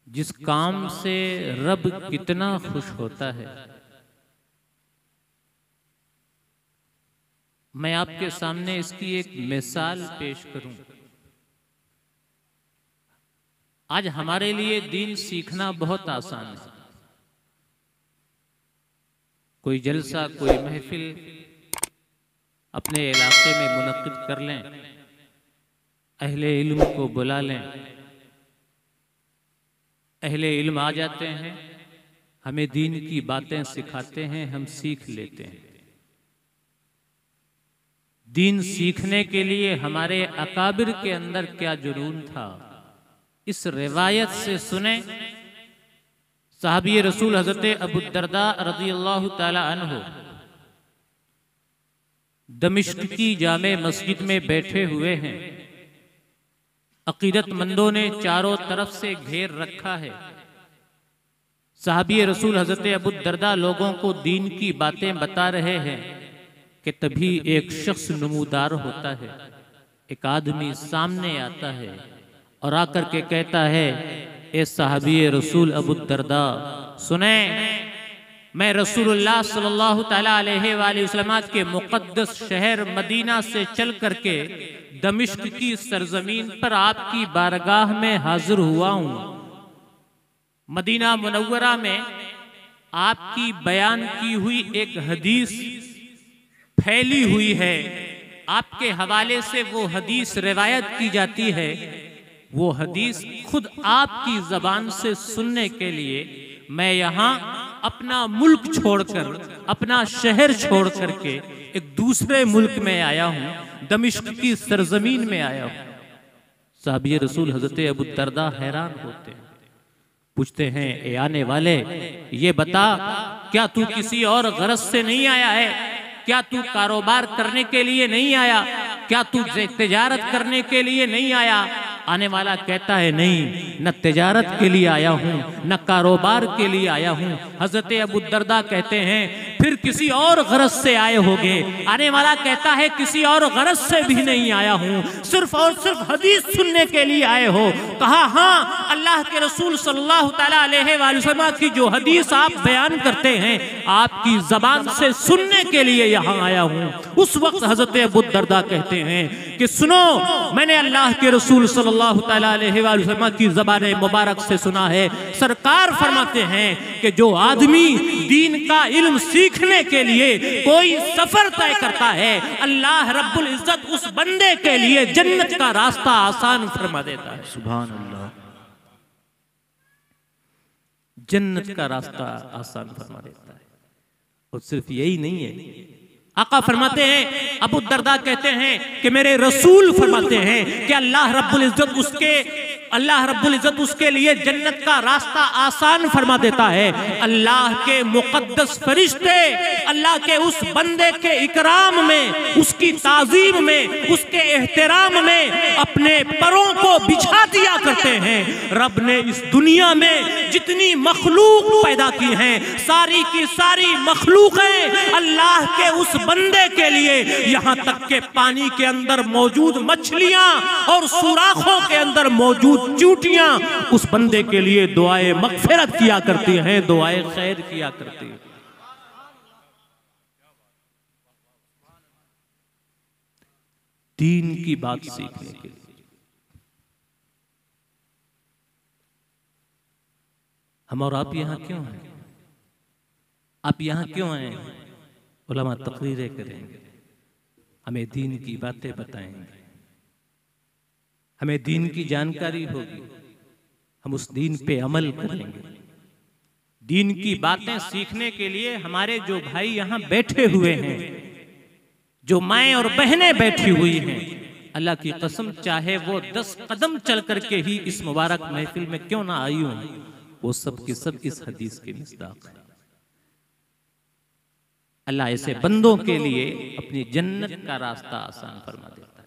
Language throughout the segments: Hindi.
जिस काम से रब कितना खुश होता है, मैं आपके सामने इसकी एक मिसाल पेश करूं। आज हमारे लिए दीन सीखना बहुत आसान है। कोई जलसा, कोई महफिल अपने इलाके में मुनक्किद कर लें, अहले इल्म को बुला लें, अहले इल्म आ जाते हैं, हमें दीन की बातें सिखाते हैं, हम सीख लेते हैं। दीन सीखने के लिए हमारे अकाबिर के अंदर क्या जुनून था, इस रिवायत से सुने। साहबी रसूल हजरत अबू दरदा रज़ियल्लाहु ताला अन्हु दमिश्क की जामे मस्जिद में बैठे हुए हैं। अकीदतमंदों ने चारों तरफ से घेर रखा है। साहबी रसूल हजरत अबू दरदा लोगों को दीन की बातें बता रहे हैं कि तभी एक शख्स नमूदार होता है, एक आदमी सामने आता है और आकर के कहता है, ए साहबी रसूल अबू दरदा सुने, मैं रसूलुल्लाह सल्लल्लाहु तआला अलैहि वसल्लम के मुक़द्दस शहर मदीना से चल करके दमिश्क की सरजमीन पर आपकी बारगाह में हाजिर हुआ हूँ। मदीना मुनव्वरा में आपकी बयान की हुई एक हदीस फैली हुई है, आपके हवाले से वो हदीस रिवायत की जाती है। वो हदीस खुद आपकी जबान से सुनने के लिए मैं यहाँ अपना मुल्क छोड़कर, अपना शहर छोड़ करके एक दूसरे मुल्क में आया हूँ, दमिश्क की सरजमीन में आया हूँ। साहबी रसूल हजरत अबू दरदा हैरान होते हैं, पूछते हैं, ए आने वाले, ये बता, क्या तू किसी और गरज से नहीं आया है? क्या तू कारोबार करने के लिए नहीं आया? क्या तू तिजारत करने के लिए नहीं आया? आने वाला कहता है, नहीं, न तिजारत के लिए आया हूँ, न कारोबार के लिए आया हूँ। हजरत अबू दरदा कहते हैं, फिर किसी और गरज से आए होगे? आने वाला कहता है, किसी और गरज से भी नहीं आया हूँ, सिर्फ और सिर्फ हदीस सुनने के लिए आए हो। कहा, हाँ, अल्लाह के रसूल सल्लल्लाहु तआला अलैहि वसल्लम की जो हदीस आप बयान करते हैं, आपकी जबान से सुनने के लिए यहाँ आया हूँ। उस वक्त हजरत अबू दरदा कहते हैं कि सुनो, मैंने अल्लाह के रसूल सल्लल्लाहु तआला अलैहि वसल्लम की ज़बान मुबारक से सुना है। सरकार फरमाते हैं कि जो आदमी दीन का इल्म सीखने के लिए कोई सफर तय करता है, अल्लाह रब्बुल इज्जत उस बंदे के लिए जन्नत का रास्ता आसान फरमा देता है। सुभान अल्लाह, जन्नत का रास्ता आसान फरमा देता है। और सिर्फ यही नहीं है, आका फरमाते हैं, अबू दरदा कहते हैं कि मेरे रसूल फरमाते हैं कि अल्लाह रब्बुल इज्जत उसके लिए जन्नत का रास्ता आसान फरमा देता है। अल्लाह के मुकद्दस फरिश्ते अल्लाह के उस बंदे के इकराम में, उसकी ताजीम में, उसके एहतराम में अपने परों को बिछा दिया करते हैं। रब ने इस दुनिया में जितनी मखलूक पैदा की हैं, सारी की सारी मखलूकें अल्लाह के उस बंदे के लिए, यहाँ तक के पानी के अंदर मौजूद मछलियां और सुराखों के अंदर मौजूद चूटियां उस बंदे के लिए दुआए मगफिरत किया करती हैं, दुआए खैर किया करती हैं। दीन की बात सीखने के लिए हम और आप यहां क्यों हैं? आप यहां क्यों हैं? उलमा तकरीरें करेंगे, हमें दीन की बातें बताएंगे, हमें दीन की जानकारी होगी, हम उस दीन पे अमल करेंगे। दीन की बातें सीखने के लिए हमारे जो भाई यहाँ बैठे हुए हैं, जो माएँ और बहनें बैठी हुई हैं, अल्लाह की कसम, चाहे वो 10 कदम चल करके ही इस मुबारक महफिल में क्यों ना आई हूं, वो सब की सब इस हदीस के मिस्दाक है। अल्लाह ऐसे बंदों के लिए अपनी जन्नत का रास्ता आसान फरमा देता है।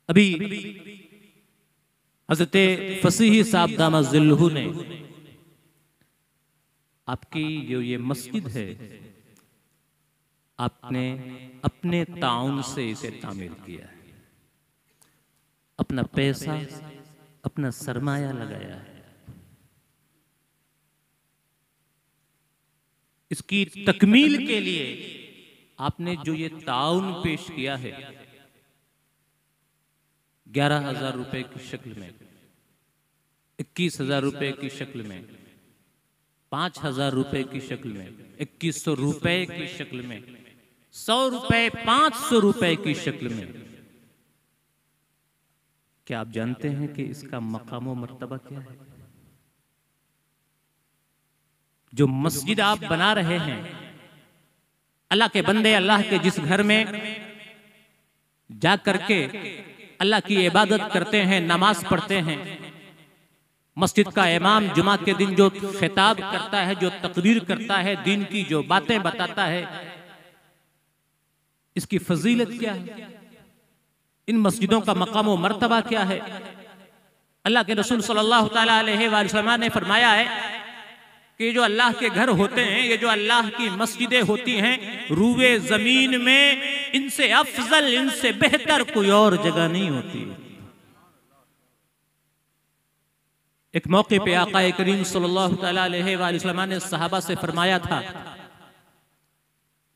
अभी हज़रत फसीही साहब दामद ज़िल्लुहु ने आपकी जो ये मस्जिद है, आपने अपने ताउन से इसे तामीर किया है, अपना पैसा, अपना सरमाया लगाया है। इसकी तकमील के लिए आपने जो ये ताउन पेश किया है 11,000 रुपए की शक्ल में, 21,000 रुपए की शक्ल में, 5,000 रुपए की शक्ल में, 2,100 रुपए की शक्ल में, 100 रुपए, 500 रुपए की शक्ल में, क्या आप जानते हैं कि इसका मकाम व मर्तबा क्या है? जो मस्जिद आप बना रहे हैं, अल्लाह के बंदे अल्लाह के जिस घर में जा करके अल्लाह की इबादत करते हैं, नमाज पढ़ते हैं, मस्जिद का इमाम जुमा के दिन जो खिताब करता है, जो तकरीर करता है, दीन की जो बातें बताता है, इसकी फजीलत क्या है? इन मस्जिदों का मकाम व मर्तबा क्या है? अल्लाह के रसूल सल्लल्लाहु तआला अलैहि वसल्लम ने फरमाया है कि जो अल्लाह के घर होते हैं, ये जो अल्लाह की मस्जिदें होती हैं, रूए जमीन में इनसे अफजल, इनसे बेहतर कोई और जगह नहीं होती। एक मौके पे आका करीम सल्लल्लाहु तआला अलैहि वसल्लम ने सहाबा से फरमाया था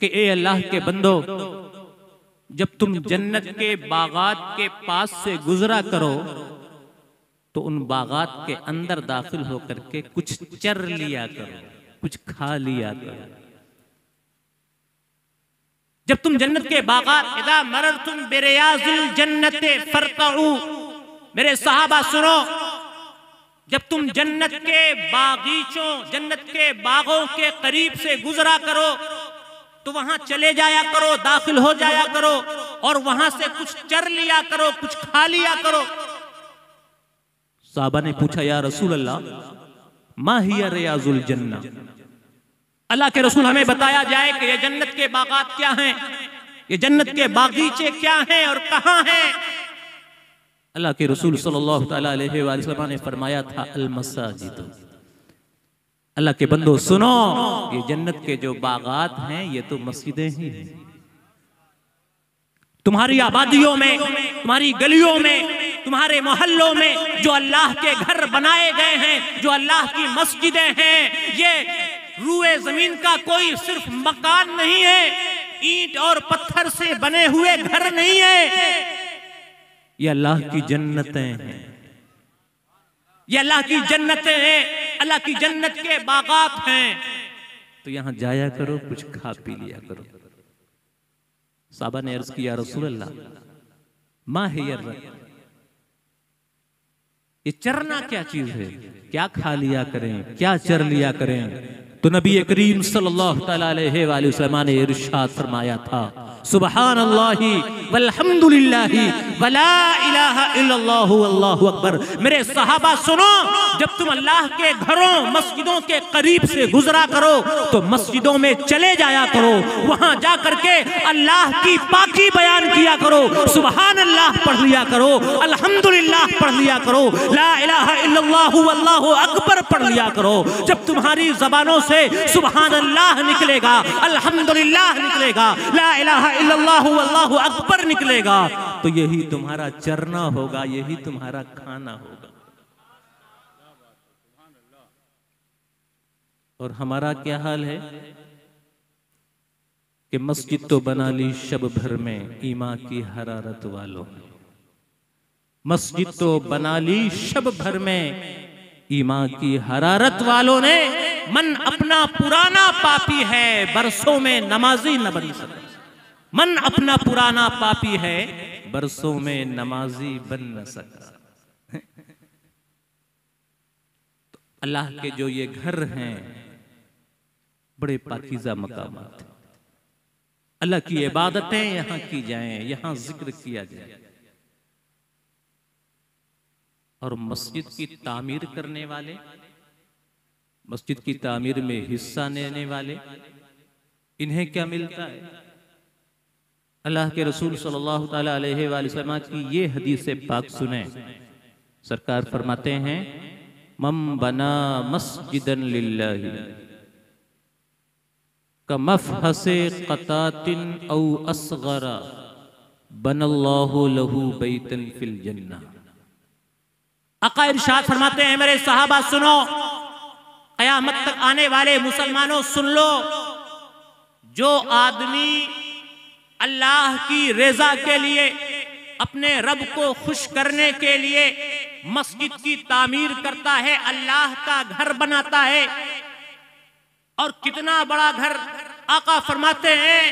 कि ए अल्लाह के बंदो, जब तुम जन्नत के बागात के पास से गुजरा करो तो उन बागात के अंदर दाखिल होकर के कुछ चर लिया करो, कुछ खा लिया करो। जब तुम जन्नत के बागात, इदा मररतुम बिरियाजिल जन्नते फरतऊ, मेरे सहाबा सुनो, जब तुम जन्नत के बागीचों, जन्नत के बागों के करीब से गुजरा करो तो वहां चले जाया करो, दाखिल हो जाया करो और वहां से कुछ चर लिया करो, कुछ खा लिया करो। साहबा ने पूछा, या रसूल अल्लाह, मा हिया रियाजुल जन्ना, अल्लाह के रसूल हमें बताया जाए कि ये जन्नत के बागात क्या हैं, ये जन्नत के बागीचे क्या हैं और कहां हैं? अल्लाह के रसूल सल्लल्लाहु तआला अलैहि वसल्लम ने फरमाया था, अल मसाजिद, अल्लाह के बंदो सुनो, ये जन्नत के जो बागात हैं ये तो मस्जिदें ही हैं। तुम्हारी आबादियों में, तुम्हारी गलियों में, तुम्हारे मोहल्लों में जो अल्लाह के घर बनाए गए हैं, जो अल्लाह की मस्जिदें हैं, ये रूए जमीन का कोई सिर्फ मकान नहीं है, ईंट और पत्थर से बने हुए घर नहीं है, ये अल्लाह की जन्नतें हैं, ये अल्लाह की जन्नतें हैं, अल्लाह की जन्नत के बागात हैं। तो यहां जाया करो, कुछ खा पी लिया करो। साहबा ने अर्ज किया, रसूल अल्लाह, मा हिया, ये चरना क्या चीज है, क्या खा लिया करें, क्या चर लिया करें? तो नबी करीम सल्लल्लाहु तआला अलैहि वसल्लम ने इरशाद फरमाया था, सुबहानल्लाहि वल्हम्दुलिल्लाहि वला इलाहा इल्लल्लाहु वल्लाहु अकबर। मेरे सहाबा सुनो, जब तुम अल्लाह के घरों, मस्जिदों के करीब से गुजरा करो तो मस्जिदों में चले जाया करो, वहां जा करके अल्लाह की पाकी बयान किया करो, सुबहान अल्लाह पढ़ लिया करो, अल्हम्दुलिल्लाह पढ़ लिया करो, ला इलाहा इल्लल्लाहु वल्लाहु अकबर पढ़ लिया करो। जब तुम्हारी जबानों से सुबहान अल्लाह निकलेगा, अल्हम्दुलिल्लाह निकलेगा, ला इलाहा इल्लल्लाहु वल्लाहु अकबर निकलेगा, तो यही तुम्हारा चरना होगा, यही तुम्हारा खाना होगा। और हमारा क्या हाल है कि मस्जिद तो बना ली शब भर में ईमान की हरारत वालों, मस्जिद तो बना ली शब भर में ईमान की हरारत वालों ने। मन अपना पुराना पापी है, बरसों में नमाजी न बन सका। मन अपना पुराना पापी है, बरसों में नमाजी बन न सका। तो अल्लाह के जो ये घर हैं, बड़े पाकीज़ा मकामात, अल्लाह की इबादतें यहां की जाएं, यहां जिक्र किया जाए। और मस्जिद की तामीर करने वाले, मस्जिद की तामीर में हिस्सा लेने वाले, इन्हें क्या मिलता है? अल्लाह के रसूल सल्लल्लाहु तआला अलैहि वसल्लम की ये हदीस पाक सुने। सरकार फरमाते हैं, मम बना मस्जिदन लिल्लाहि कमफहसे क़तातिन औ असग़रा बनल्लाहु लहू बैतन फिल जन्नह। आका इरशाद फरमाते हैं, मेरे सहाबा सुनो, क़यामत तक आने वाले मुसलमानों सुन लो, जो आदमी अल्लाह की रज़ा के लिए, अपने रब को खुश करने के लिए मस्जिद की तामीर करता है, अल्लाह का घर बनाता है, और कितना बड़ा घर, आका फरमाते हैं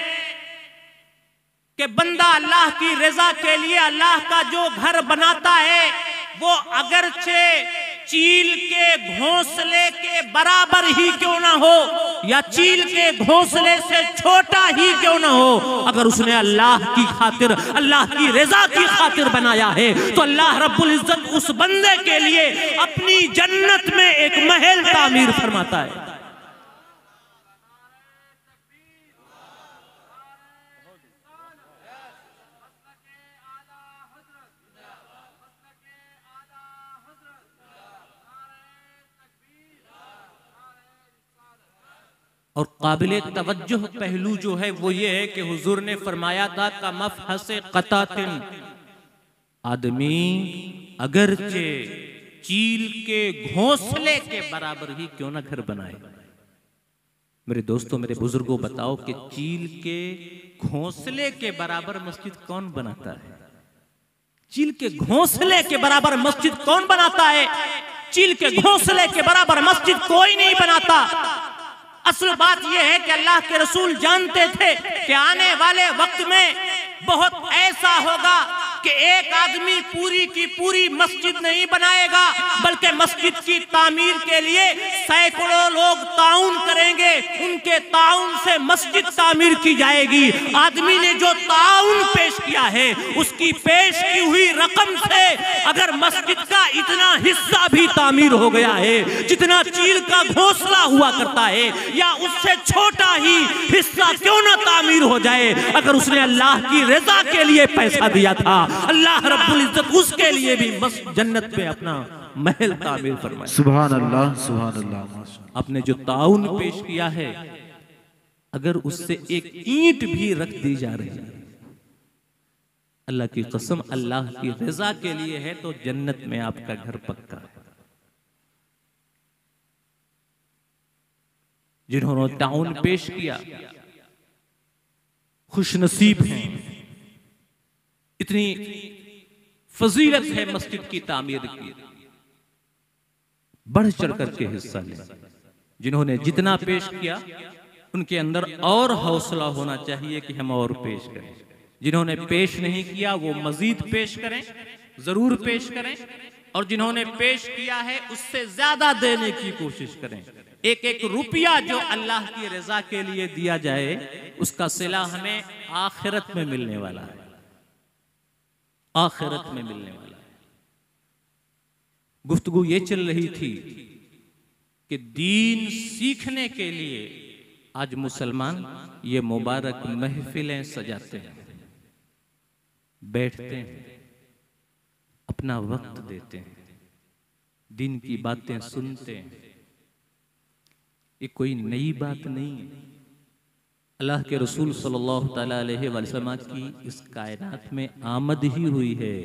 कि बंदा अल्लाह की रज़ा के लिए अल्लाह का जो घर बनाता है, वो अगरचे चील के घोंसले के बराबर ही क्यों ना हो, या चील के घोंसले से छोटा ही क्यों ना हो, अगर उसने अल्लाह की खातिर, अल्लाह की रज़ा की खातिर बनाया है, तो अल्लाह रब्बुल इज्जत उस बंदे के लिए अपनी जन्नत में एक महल तामीर फरमाता है। और काबिल तवज्जो पहलू जो है वो ये है कि हुजूर ने फरमाया था का मफहसे क़तातिन, आदमी अगरचे चील के घोंसले के बराबर ही क्यों ना घर बनाए। मेरे दोस्तों, मेरे बुजुर्गों, बताओ कि चील के घोंसले के बराबर मस्जिद कौन बनाता है? चील के घोंसले के बराबर मस्जिद कौन बनाता है? चील के घोंसले के बराबर मस्जिद कोई नहीं बनाता। असल बात यह है कि अल्लाह के रसूल जानते थे कि आने वाले वक्त में बहुत ऐसा होगा कि एक आदमी पूरी की पूरी मस्जिद नहीं बनाएगा, बल्कि मस्जिद की तामीर के लिए सैकड़ों लोग ताउन करेंगे, उनके ताउन से मस्जिद तामीर की जाएगी। आदमी ने जो ताउन पेश किया है, उसकी पेश की हुई रकम से अगर मस्जिद का इतना हिस्सा भी तामीर हो गया है, जितना चील का घोंसला हुआ करता है, या उससे छोटा ही हिस्सा क्यों ना तामीर हो जाए, अगर उसने अल्लाह की रज़ा के लिए पैसा दिया था, अल्लाह रब्बुल इज्जत उसके लिए भी बस जन्नत में अपना महल तामीर फरमाए। सुभान अल्लाह, सुभान अल्लाह। आपने जो ताउन पेश किया है, अगर उससे एक ईंट भी रख दी जा रही है, अल्लाह की कसम, अल्लाह की रज़ा के लिए है, तो जन्नत में आपका घर पक्का है। जिन्होंने ताउन पेश किया खुशनसीब हैं, इतनी फजीलत है मस्जिद की तामीर की, बढ़ चढ़ करके हिस्सा ले। जिन्होंने जितना पेश किया, उनके अंदर और हौसला होना चाहिए कि हम और पेश करें। जिन्होंने पेश नहीं किया, वो मजीद पेश करें, जरूर पेश करें, और जिन्होंने पेश किया है उससे ज्यादा देने की कोशिश करें। एक एक रुपया जो अल्लाह की रज़ा के लिए दिया जाए, उसका सिला हमें आखिरत में मिलने वाला है, आखिरत में मिलने वाला है। गुफ्तगू ये चल रही थी कि दीन सीखने के लिए आज मुसलमान ये मुबारक महफिलें सजाते हैं, बैठते हैं, अपना वक्त देते हैं, दीन की बातें सुनते हैं। ये कोई नई बात नहीं है। अल्लाह के रसूल सल्लल्लाहु तआला अलैहि वसल्लम की इस कायनात में आमद ही हुई है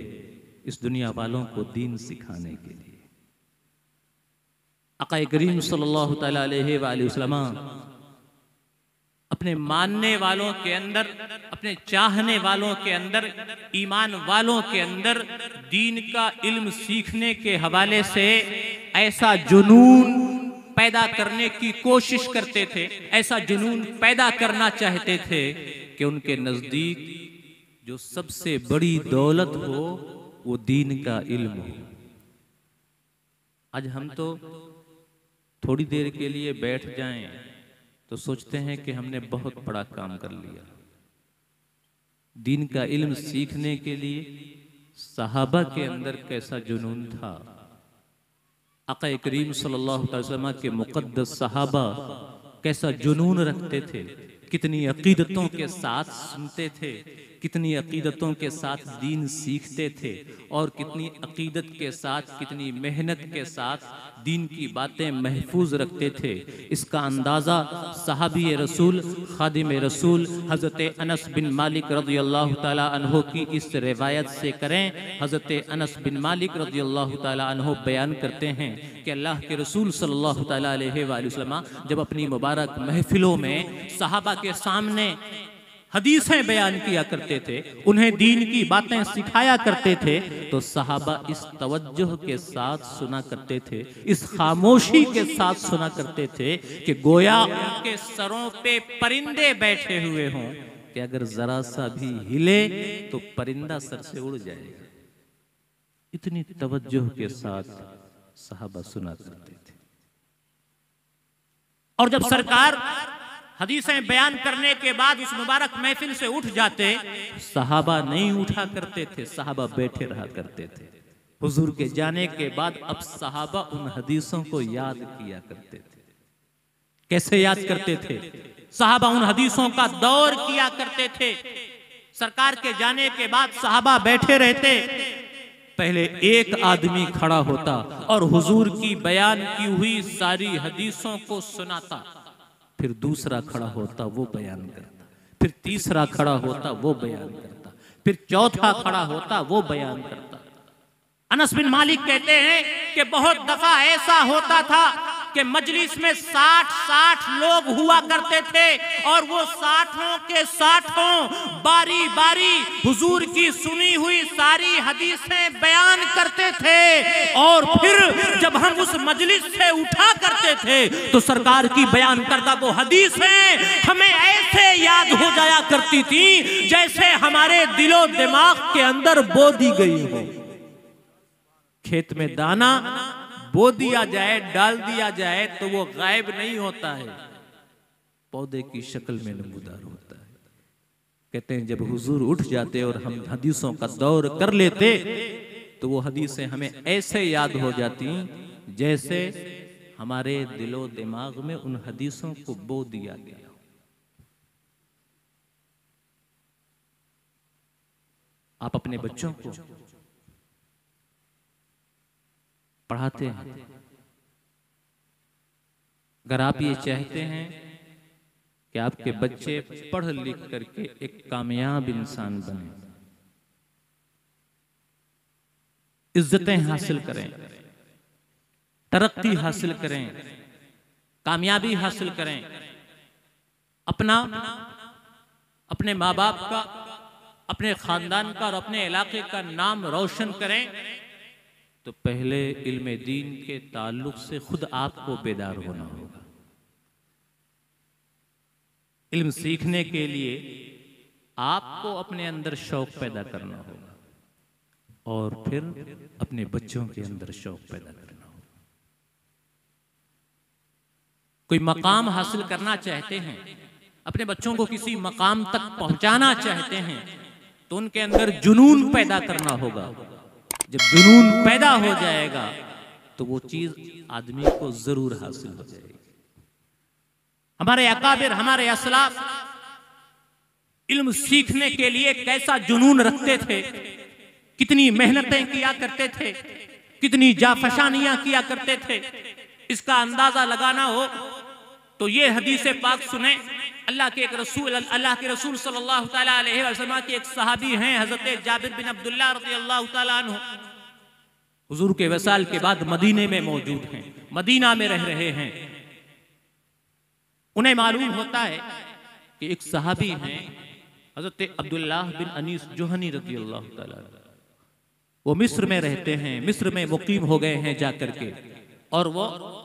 इस दुनिया वालों को दीन सिखाने के लिए। आका करीम सल्लल्लाहु तआला अलैहि वसल्लम अपने मानने वालों के अंदर, अपने चाहने वालों के अंदर, ईमान वालों के अंदर दीन का इल्म सीखने के हवाले से ऐसा जुनून पैदा करने की कोशिश करते थे, ऐसा जुनून पैदा करना चाहते थे कि उनके नजदीक जो सबसे बड़ी दौलत हो वो दीन का इल्म हो। आज हम तो थोड़ी देर के लिए बैठ जाएं तो सोचते हैं कि हमने बहुत बड़ा काम कर लिया। दीन का इल्म सीखने के लिए सहाबा के अंदर कैसा जुनून था। आका करीम सल्लल्लाहु अलैहि वसल्लम के मुक़द्दस सहाबा कैसा जुनून रखते थे, कितनी अकीदतों के साथ सुनते थे, कितनी अकीदतों के साथ दीन सीखते थे और कितनी अकीदत के साथ, कितनी मेहनत के साथ दीन की बातें महफूज रखते थे। इसका अंदाज़ा सहाबी रसूल, खादिम रसूल हज़रत अनस बिन मालिक रज़ियल्लाहु ताला अन्हो की इस रिवायत से करें। हज़रत अनस बिन मालिक रज़ियल्लाहु ताला अन्हो बयान करते हैं कि अल्लाह के रसूल सल्लल्लाहु ताला अलैहि वसल्लम जब अपनी मुबारक महफिलों में सहाबा के सामने हदीसें बयान किया करते थे, उन्हें दीन की बातें सिखाया करते थे, तो सहाबा इस तवज्जो के साथ सुना करते थे, इस खामोशी के साथ सुना करते थे कि गोया उनके सरों पे परिंदे बैठे हुए हों कि अगर जरा सा भी हिले तो परिंदा सर से उड़ जाएगा। इतनी तवज्जो के साथ सहाबा सुना करते थे। और जब सरकार हदीसें बयान करने के बाद उस मुबारक महफिल से उठ जाते, सहाबा नहीं उठा करते थे, सहाबा बैठे रहा करते थे। हुजूर के जाने के बाद अब सहाबा उन हदीसों को याद किया करते थे। कैसे याद करते थे? सहाबा उन हदीसों का दौर किया करते थे। सरकार के जाने के बाद सहाबा बैठे रहते, पहले एक आदमी खड़ा होता और हुजूर की बयान की हुई सारी हदीसों को सुनाता, फिर दूसरा खड़ा होता, वो बयान करता, फिर तीसरा खड़ा होता, वो बयान करता, फिर चौथा खड़ा होता, वो बयान करता। अनस बिन मालिक कहते हैं कि बहुत दफा ऐसा होता था कि मजलिस में 60 लोग हुआ करते थे और वो 60 के 60 बारी बारी हुजूर की सुनी हुई सारी हदीसें बयान करते थे। और फिर जब हम उस मजलिस से उठा करते थे तो सरकार की बयान करदा वो हदीसें हमें ऐसे याद हो जाया करती थी जैसे हमारे दिलो दिमाग के अंदर बो दी गई हो। खेत में दाना बो दिया जाए, डाल दिया जाए तो वो गायब नहीं होता है, पौधे की शक्ल में नमूदार होता है। कहते हैं जब हुजूर उठ जाते और हम हदीसों का दौर कर लेते तो वो हदीसें हमें ऐसे याद हो जाती जैसे हमारे दिलो दिमाग में उन हदीसों को बो दिया गया। आप अपने बच्चों को पढ़ाते हैं, अगर आप ये चाहते हैं कि आपके बच्चे पढ़ लिख करके एक कामयाब इंसान बने, इज्जतें हासिल करें, तरक्की हासिल करें, कामयाबी हासिल करें, अपने माँ बाप का, अपने खानदान का और अपने इलाके का नाम रोशन करें, तो पहले इल्म दीन के ताल्लुक से खुद आपको बेदार होना होगा। इल्म सीखने के लिए आपको अपने अंदर शौक पैदा करना होगा और फिर अपने बच्चों के अंदर शौक पैदा करना होगा। कोई मकाम हासिल करना चाहते हैं, अपने बच्चों को किसी मकाम तक पहुंचाना चाहते हैं, तो उनके अंदर जुनून पैदा करना होगा। जब जुनून पैदा हो जाएगा तो वो चीज आदमी को जरूर हासिल हो जाएगी। हमारे अकाबिर, हमारे असलाफ इल्म सीखने के लिए कैसा जुनून रखते थे, कितनी मेहनतें किया करते थे, कितनी जाफशानियां किया करते थे। इसका अंदाजा लगाना हो तो ये हदीस पाक सुने। अल्लाह के रसूल सल्लल्लाहु ताला अलैहि वसल्लम के एक सहाबी हैं हजरत जाबिर बिन अब्दुल्लाह रज़ियल्लाहु ताला अन्हु, हुजूर के वसाल के बाद मदीने में मौजूद हैं, मदीना में रह रहे हैं। उन्हें मालूम होता है कि एक सहाबी हैं हजरत अब्दुल्लाह बिन अनीस जोहनी रज़ियल्लाहु ताला, वो मिस्र में रहते हैं, मिस्र में मुकीम हो गए हैं जाकर के, और वो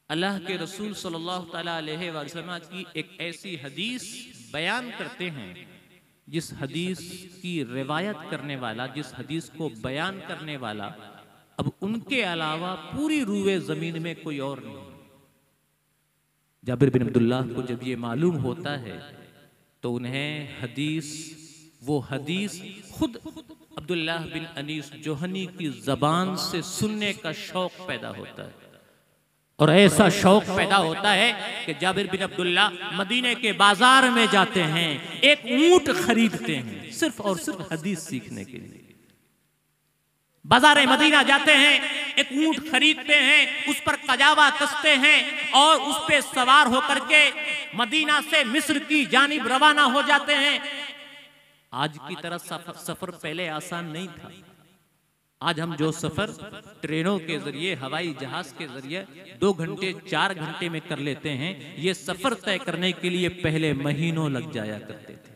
अल्लाह के रसूल सल्लल्लाहु ताला अलैहि वसल्लम की एक ऐसी हदीस बयान करते हैं जिस हदीस की रिवायत करने वाला, जिस हदीस को बयान करने वाला अब उनके अलावा पूरी रूए जमीन में कोई और नहीं। जाबिर बिन अब्दुल्लाह को जब ये मालूम होता है तो उन्हें वो हदीस खुद अब्दुल्लाह बिन अनीस जोहनी की जबान से सुनने का शौक पैदा होता है। और ऐसा शौक पैदा होता है कि जाबिर बिन अब्दुल्ला मदीने के बाजार में जाते हैं, एक ऊंट खरीदते हैं सिर्फ और सिर्फ हदीस सीखने के लिए। बाजार मदीना जाते हैं, एक ऊंट खरीदते हैं, उस पर कजावा कसते हैं और उस पे सवार होकर के मदीना से मिस्र की जानिब रवाना हो जाते हैं। आज की तरह सफर पहले आसान नहीं था। आज हम जो सफर ट्रेनों के जरिए, हवाई जहाज के जरिए 2 घंटे 4 घंटे में कर लेते हैं, ये सफर तय करने के लिए पहले महीनों लग जाया करते थे।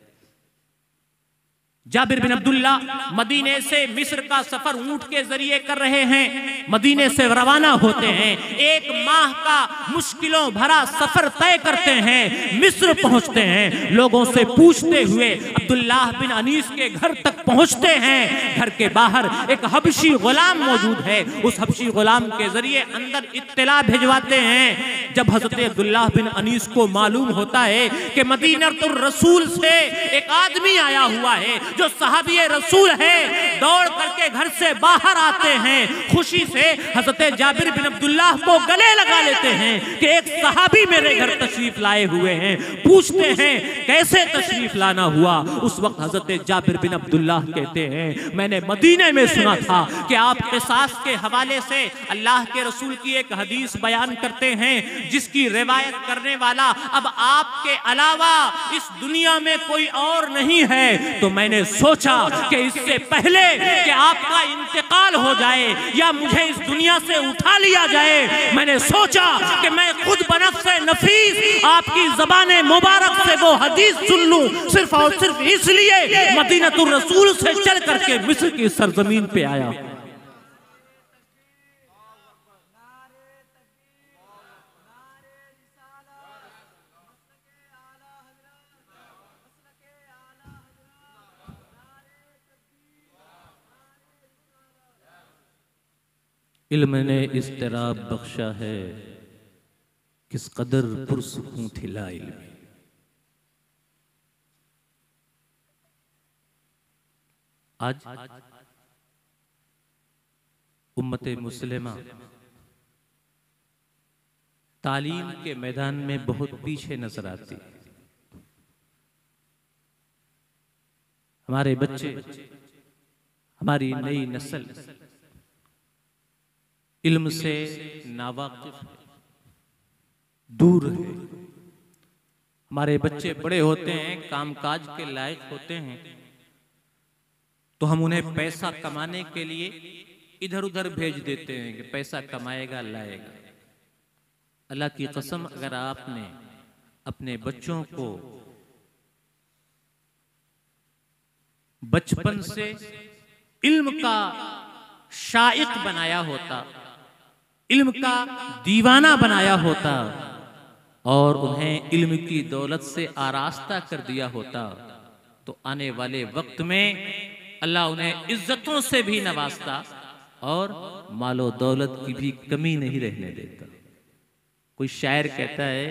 जाबिर बिन अब्दुल्ला मदीने से मिस्र का सफर ऊंट के जरिए कर रहे हैं, मदीने से रवाना होते हैं, 1 माह का मुश्किलों भरा सफर तय करते हैं, मिस्र पहुंचते हैं, लोगों से पूछते हुए अब्दुल्लाह बिन अनीस के घर तक पहुंचते हैं। घर के बाहर एक हबशी गुलाम मौजूद है, उस हबशी गुलाम के जरिए अंदर इत्तला भिजवाते हैं। जब हजरत अब्दुल्लाह बिन अनीस को मालूम होता है कि मदीनतुर रसूल से एक आदमी आया हुआ है जो सहाबी रसूल है, दौड़ करके घर से बाहर आते हैं। खुशी से हजरत जाबिर बिन अब्दुल्लाह को गले लगा लेते हैं कि एक सहाबी मेरे घर तशरीफ लाए हुए हैं। पूछते हैं कैसे तशरीफ लाना हुआ। उस वक्त हजरत जाबिर बिन अब्दुल्लाह कहते हैं मैंने मदीने में सुना था कि आप क़िसास के हवाले से अल्लाह के रसूल की एक हदीस बयान करते हैं जिसकी रिवायत करने वाला अब आपके अलावा इस दुनिया में कोई और नहीं है। तो मैंने सोचा कि इससे पहले कि आपका इंतकाल हो जाए या मुझे इस दुनिया से उठा लिया जाए, मैंने सोचा कि मैं खुद बनफ्से नफीस आपकी ज़बाने मुबारक से वो हदीस सुन लूं, सिर्फ और सिर्फ इसलिए मदीनतुर रसूल से चल करके मिस्र की सरजमीन पे आया। इल्म ने इस तरह बख्शा है किस कदर पुरसुकून थिला इल्म। आज उम्मते मुस्लिमा तालीम के मैदान में बहुत पीछे नजर आती है। हमारे बच्चे, हमारी नई नस्ल इल्म से नावाकिफ है, दूर है। हमारे बच्चे बड़े होते हैं, कामकाज के लायक होते हैं, तो हम उन्हें पैसा कमाने के लिए इधर उधर भेज देते हैं कि पैसा कमाएगा लाएगा। अल्लाह की कसम, अगर आपने अपने बच्चों को बचपन से इल्म का शाइक बनाया होता, इल्म का दीवाना बनाया होता और उन्हें इल्म की दौलत से आरास्ता कर दिया होता, तो आने वाले वक्त में अल्लाह उन्हें इज्जतों से भी नवाजता और मालो दौलत की भी कमी नहीं रहने देता। कोई शायर कहता है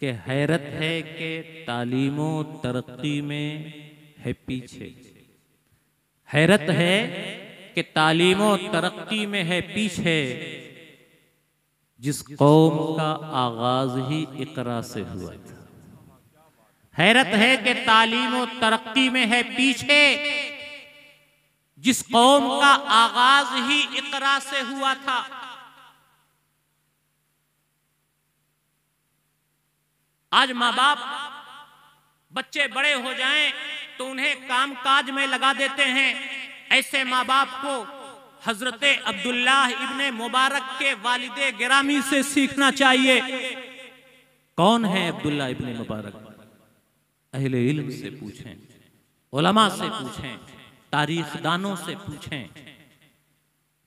कि हैरत है कि तालीमो तरक्की में है पीछे, हैरत है कि तालीमो तरक्की में है पीछे, जिस कौम का आगाज ही इकरा से हुआ था। हैरत है कि तालीमो तरक्की में है पीछे, जिस कौम का आगाज ही इकरा से हुआ था। आज माँ बाप बच्चे बड़े हो जाएं तो उन्हें काम काज में लगा देते हैं। ऐसे माँ बाप को हजरत अब्दुल्लाह इब्ने मुबारक के वालिदे गिरामी से सीखना चाहिए। कौन है अब्दुल्ला इब्ने मुबारक? अहले इल्म से पूछें, उलमा से पूछें, तारीख दानों से पूछें,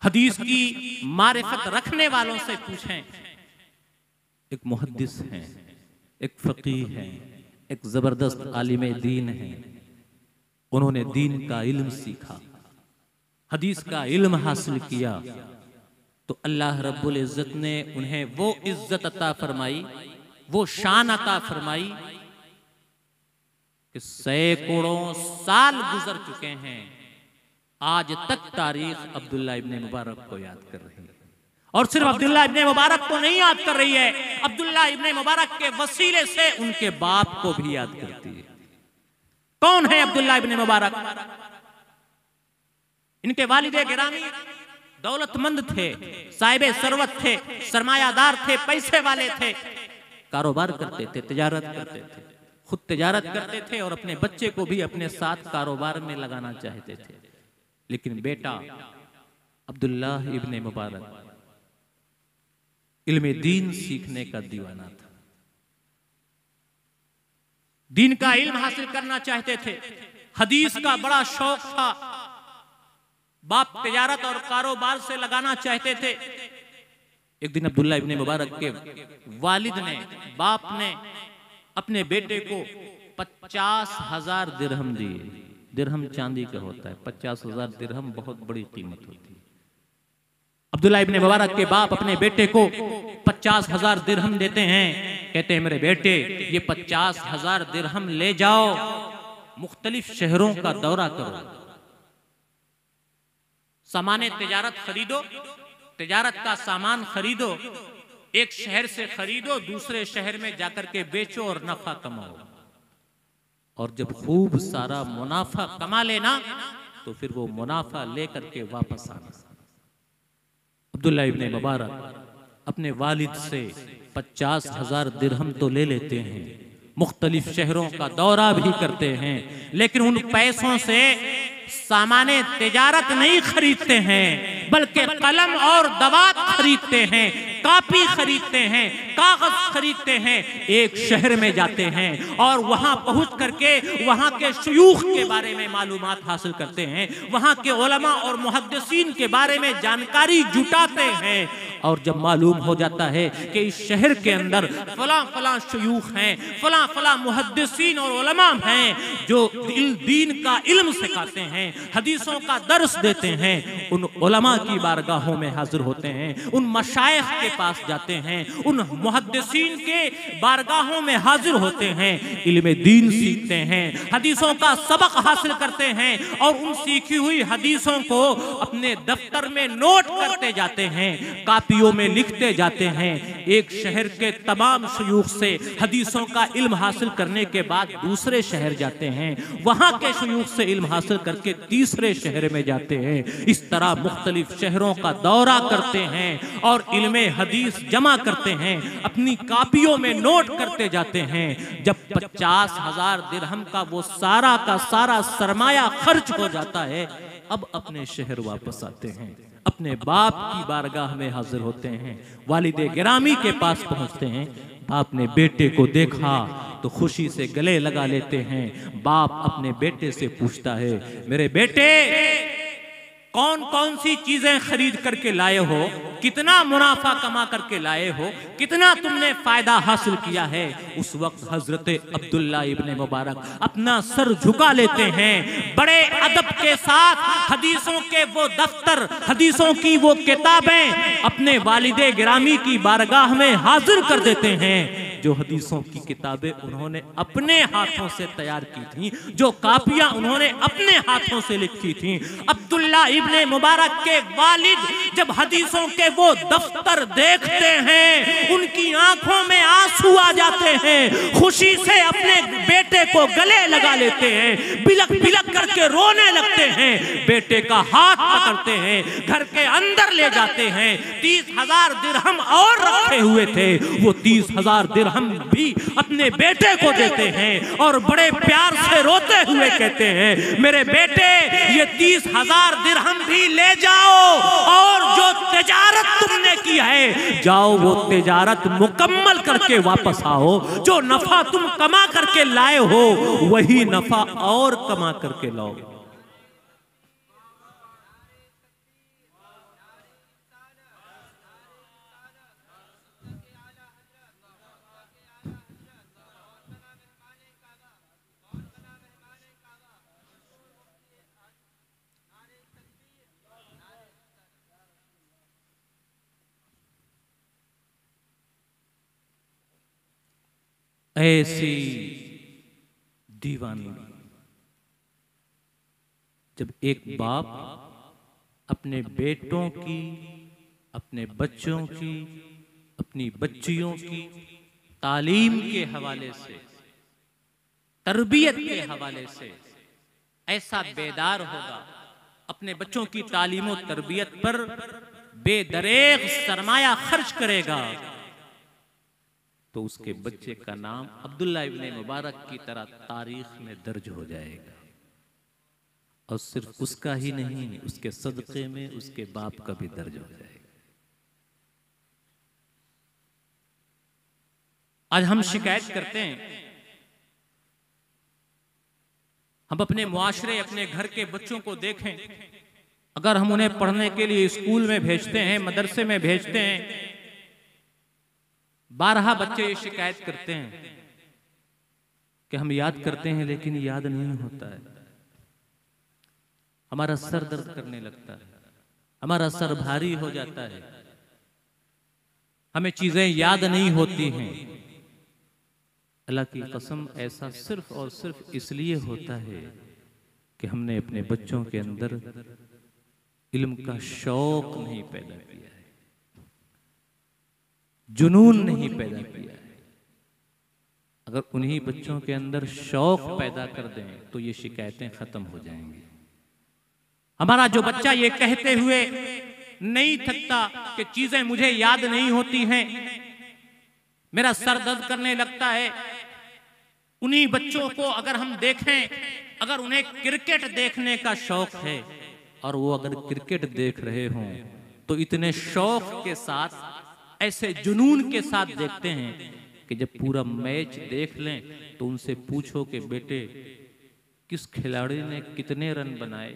हदीस की मारिफत रखने वालों से पूछें। एक मुहद्दिस हैं, एक फकीह हैं, एक जबरदस्त आलिम दीन हैं। उन्होंने दीन का इल्म सीखा, हदीस का इल्म हासिल किया, तो अल्लाह रब्बुल इज्जत ने उन्हें वो इज्जत अता फरमाई, वो शान अता फरमाई कि सैकड़ों साल गुजर चुके हैं, आज तक तारीख अब्दुल्ला इब्ने मुबारक को याद कर रही है। और सिर्फ अब्दुल्ला इब्ने मुबारक को नहीं याद कर रही है, अब्दुल्ला इब्ने मुबारक के वसीले से उनके बाप को भी याद करती है। कौन है अब्दुल्ला इब्ने मुबारक? इनके वालिदे गिरामी दौलतमंद थे, साहिबे सरवत थे, सरमायादार थे, पैसे वाले थे, कारोबार करते थे, तिजारत करते थे, खुद तिजारत करते थे और अपने बच्चे को भी अपने साथ कारोबार में लगाना चाहते थे। लेकिन बेटा अब्दुल्ला इब्ने मुबारक इल्मे दीन सीखने का दीवाना था, दीन का इल्म हासिल करना चाहते थे, हदीस का बड़ा शौक था, बाप तिजारत और कारोबार से लगाना चाहते थे। एक दिन अब्दुल्ला इब्ने मुबारक के वालिद ने, बाप ने अपने बेटे को 50,000 दिरहम दिए। दिरहम चांदी का होता है, 50,000 दिरहम बहुत बड़ी कीमत होती है। अब्दुल्ला इब्ने मुबारक के बाप अपने बेटे को 50,000 दिरहम देते हैं, कहते हैं मेरे बेटे ये 50,000 दिरहम ले जाओ, मुख्तलिफ शहरों का दौरा करो, सामान तिजारत खरीदो, तिजारत का सामान खरीदो, एक शहर से खरीदो, दूसरे शहर में जाकर के बेचो और नफा कमाओ, और जब खूब सारा मुनाफा कमा लेना तो फिर वो मुनाफा लेकर के वापस आना। अब्दुल्ला इब्ने मुबारक अपने वालिद से 50,000 दिरहम तो ले लेते हैं, मुख्तलिफ शहरों का दौरा भी करते हैं, लेकिन उन पैसों से सामाने तिजारत नहीं खरीदते हैं, बल्कि कलम और दवात खरीदते हैं, कापी खरीदते हैं, कागज खरीदते हैं, एक शहर में जाते हैं और वहां पहुंच करके वहां के शयूख के बारे में मालूमात हासिल करते हैं, वहां के उलमा और मुहद्दिसीन के बारे में जानकारी जुटाते हैं। और जब मालूम हो जाता है कि इस शहर के अंदर फलां फलां शयूख हैं, फलां फलां मुहद्दिसीन और उलमा हैं जो दीन का इल्म सिखाते हैं, हदीसों का दर्स देते हैं, उन उलमा की बारगाहों में हाजिर होते हैं, उन मशाइख के पास जाते हैं, उन मुहद्दिसीन के बारगाहों में हाजिर होते हैं, इल्म दीन सीखते हैं, हदीसों का सबक हासिल करते हैं और उन सीखी हुई हदीसों को अपने दफ्तर में नोट करते जाते हैं, कापियों में लिखते जाते हैं। एक शहर के तमाम शयूख से हदीसों का इल्म हासिल करने के बाद दूसरे शहर जाते हैं, वहां के शयूख से इल्म हासिल करके तीसरे शहर में जाते हैं। इस तरह मुख्तलिफ शहरों का दौरा करते हैं और इल्मे हदीस जमा करते हैं, अपनी कापियों में नोट करते जाते हैं। जब 50,000 दिरहम का वो सारा का सारा सरमाया खर्च हो जाता है, अब अपने शहर वापस आते हैं, अपने बाप की बारगाह में हाजिर होते हैं, वालिदे गिरामी के पास पहुंचते हैं। बाप ने बेटे को देखा तो खुशी से गले लगा लेते हैं। बाप अपने बेटे से पूछता है, मेरे बेटे कौन कौन सी चीजें खरीद करके लाए हो, कितना मुनाफा कमा करके लाए हो, कितना तुमने फायदा हासिल किया है। उस वक्त हजरत अब्दुल्ला इब्ने मुबारक अपना सर झुका लेते हैं, बड़े अदब के साथ हदीसों के वो दफ्तर, हदीसों की वो किताबें अपने वालिदे गिरामी की बारगाह में हाजिर कर देते हैं। जो हदीसों की किताबें उन्होंने अपने हाथों से तैयार की थी, जो कापियां उन्होंने अपने हाथों से लिखी थी। अब्दुल्ला इब्ने मुबारक के वालिद जब हदीसों के वो दफ्तर देखते हैं, उनकी आंखों में आंसू आ जाते हैं, खुशी से अपने बेटे को गले लगा लेते हैं, बिलक बिलक करके रोने लगते हैं, बेटे का हाथ पकड़ते हैं, घर के अंदर ले जाते हैं। 30,000 दिरहम और रखे हुए थे, वो 30,000 दिरहम भी अपने बेटे को देते हैं और बड़े प्यार से रोते हुए कहते हैं, मेरे बेटे ये 30,000 दिरहम भी ले जाओ और जो तिजारत तुमने की है, जाओ वो तिजारत मुकम्मल करके वापस आओ। जो नफा तुम कमा करके लाए हो, वही नफा और कमा करके लाओ। ऐसी दीवानी जब एक बाप अपने बेटों की अपने बच्चों की, अपनी बच्चियों की तालीम के हवाले से, तरबियत के हवाले से ऐसा बेदार होगा, अपने बच्चों की तालीम और तरबियत पर बेदरेग सरमाया खर्च करेगा, तो उसके बच्चे का नाम अब्दुल्ला इब्ने मुबारक की तरह तारीख में दर्ज हो जाएगा। और सिर्फ उसका ही नहीं, उसके सदक़े में उसके बाप का भी दर्ज हो जाएगा। आज हम शिकायत करते हैं, हम अपने मुआशरे, अपने घर के बच्चों को देखें, अगर हम उन्हें पढ़ने के लिए स्कूल में भेजते हैं, मदरसे में भेजते हैं, 12 बच्चे ये शिकायत करते हैं कि हम याद करते हैं लेकिन याद नहीं होता है, हमारा सर दर्द करने लगता है, हमारा सर भारी हो जाता है, हमें चीजें याद नहीं होती हैं। अल्लाह की कसम, ऐसा सिर्फ और सिर्फ इसलिए होता है कि हमने अपने बच्चों के अंदर इल्म का शौक नहीं पैदा किया है, जुनून नहीं पैदा किया है। अगर उन्हीं बच्चों के अंदर शौक पैदा कर दें तो ये शिकायतें खत्म हो जाएंगी। हमारा जो बच्चा ये कहते हुए नहीं थकता कि चीजें मुझे याद नहीं होती हैं, मेरा सर दर्द करने लगता है, उन्हीं बच्चों को अगर हम देखें, अगर उन्हें क्रिकेट देखने का शौक है और वो अगर क्रिकेट देख रहे हों तो इतने शौक के साथ, ऐसे जुनून के साथ देखते हैं कि जब पूरा मैच देख लें तो उनसे पूछो कि बेटे किस खिलाड़ी ने कितने रन बनाए,